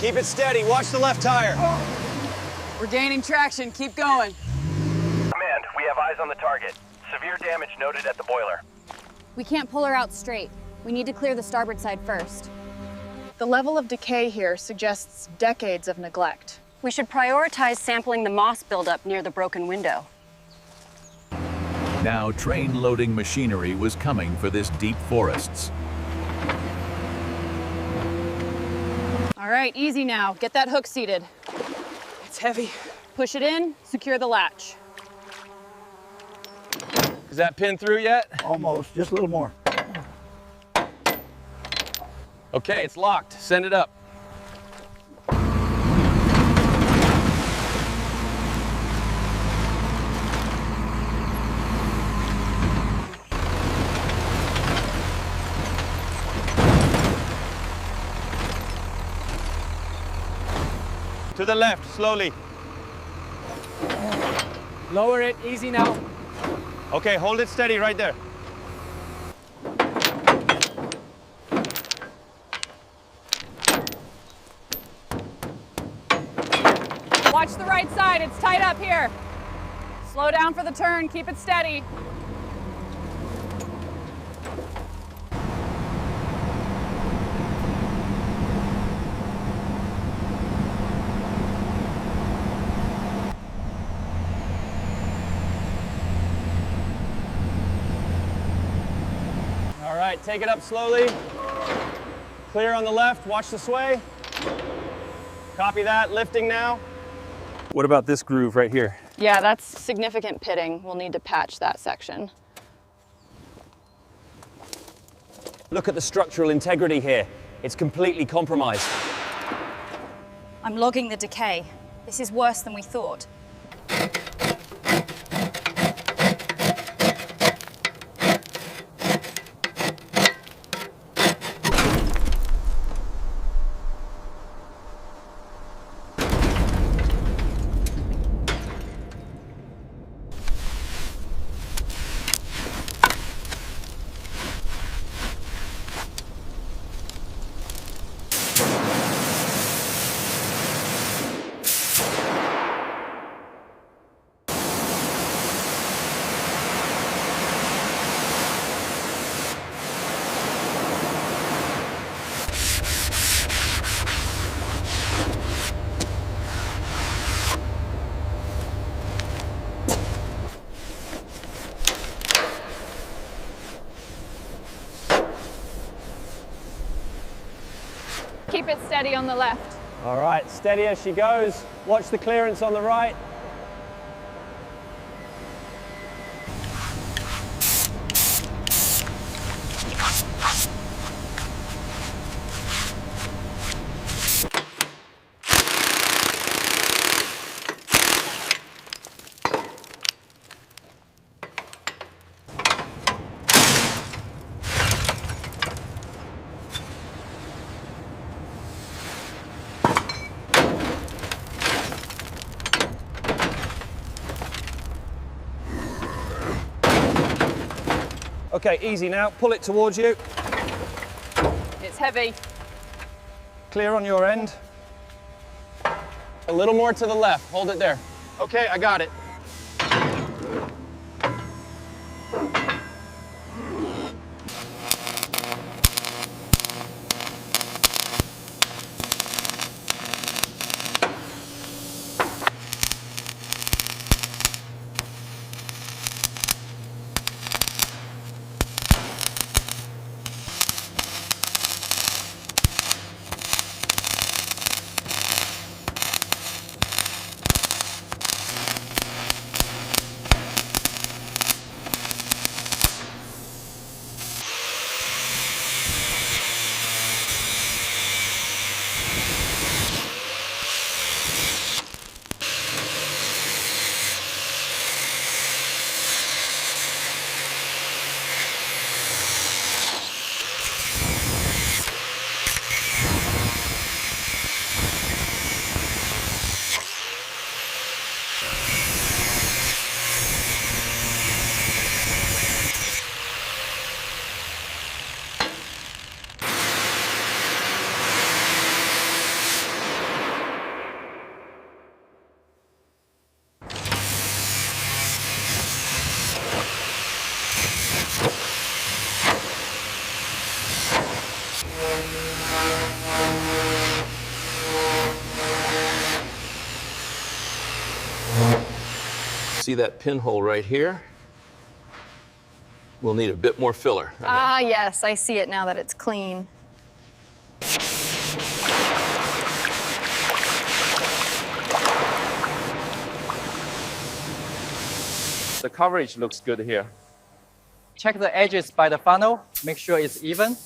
Keep it steady. Watch the left tire. We're gaining traction. Keep going. Command, we have eyes on the target. Severe damage noted at the boiler. We can't pull her out straight. We need to clear the starboard side first. The level of decay here suggests decades of neglect. We should prioritize sampling the moss buildup near the broken window. Now train-loading machinery was coming for this deep forests. All right, easy now. Get that hook seated. It's heavy. Push it in, secure the latch. Is that pin through yet? Almost, just a little more. Okay, it's locked. Send it up. To the left, slowly. Lower it. Easy now. Okay, hold it steady right there. Watch the right side. It's tight up here. Slow down for the turn. Keep it steady. All right, take it up slowly. Clear on the left, watch the sway. Copy that, lifting now. What about this groove right here? Yeah, that's significant pitting. We'll need to patch that section. Look at the structural integrity here. It's completely compromised. I'm logging the decay. This is worse than we thought. Keep it steady on the left. All right, steady as she goes. Watch the clearance on the right. Okay, easy now. Pull it towards you. It's heavy. Clear on your end. A little more to the left. Hold it there. Okay, I got it. See that pinhole right here? We'll need a bit more filler. Ah, yes, I see it now that it's clean. The coverage looks good here. Check the edges by the funnel, make sure it's even.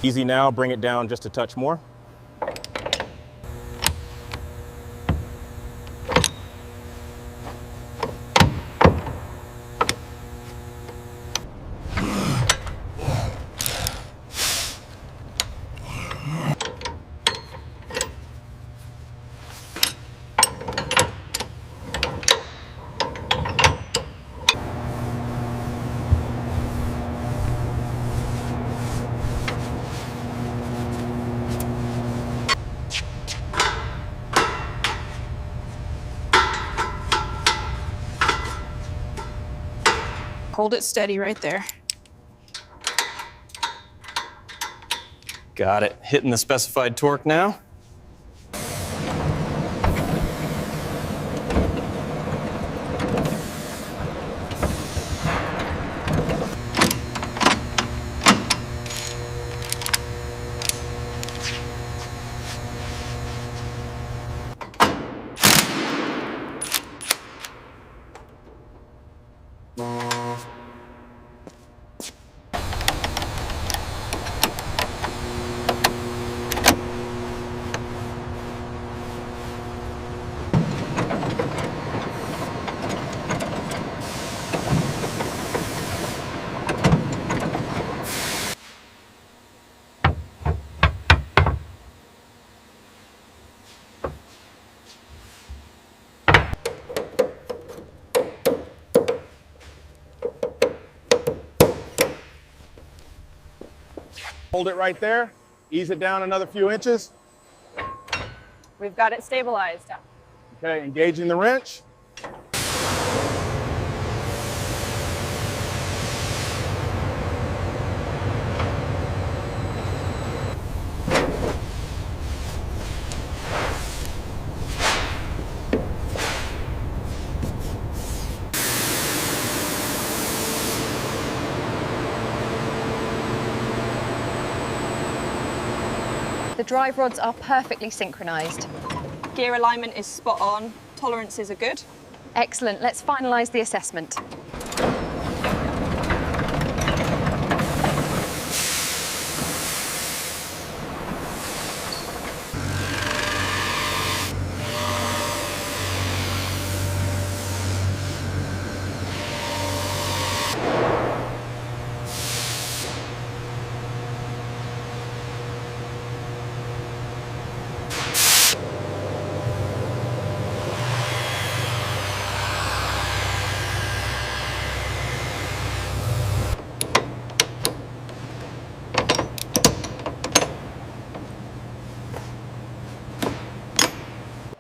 Easy now, bring it down just a touch more. Hold it steady right there. Got it. Hitting the specified torque now. Hold it right there. Ease it down another few inches. We've got it stabilized. Okay, engaging the wrench. The drive rods are perfectly synchronized. Gear alignment is spot on. Tolerances are good. Excellent. Let's finalize the assessment.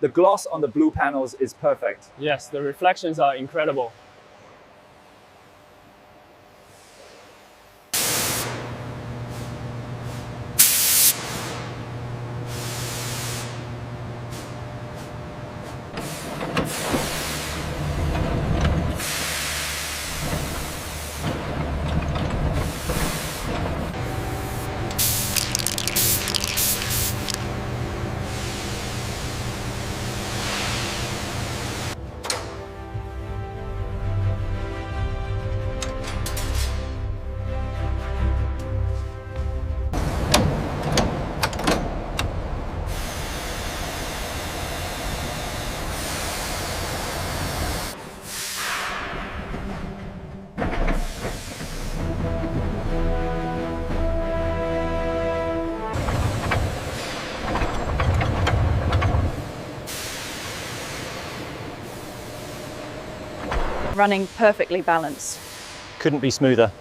The gloss on the blue panels is perfect. Yes, the reflections are incredible. running perfectly balanced. Couldn't be smoother.